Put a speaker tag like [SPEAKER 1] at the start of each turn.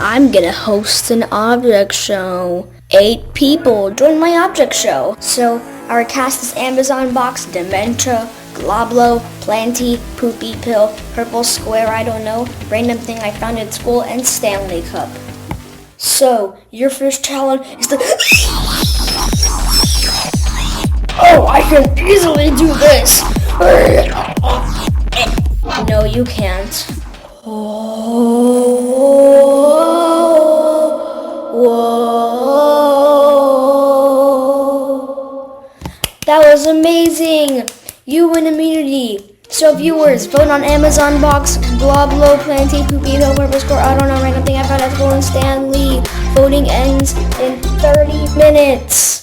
[SPEAKER 1] I'm gonna host an object show. 8 people join my object show. So our cast is Amazon Box, Dementia, Globlo, Planty, Poopy Pill, Purple Square, I don't know, random thing I found at school, and Stanley Cup. So your first challenge is to Oh, I can easily do this! No, you can't. Whoa. That was amazing! You win immunity. So viewers, vote on Amazon Box, Globlo, Planty, Poopy, Pill, Purple Square, I don't know, random thing I found at school, and Stanley. Voting ends in 30 minutes.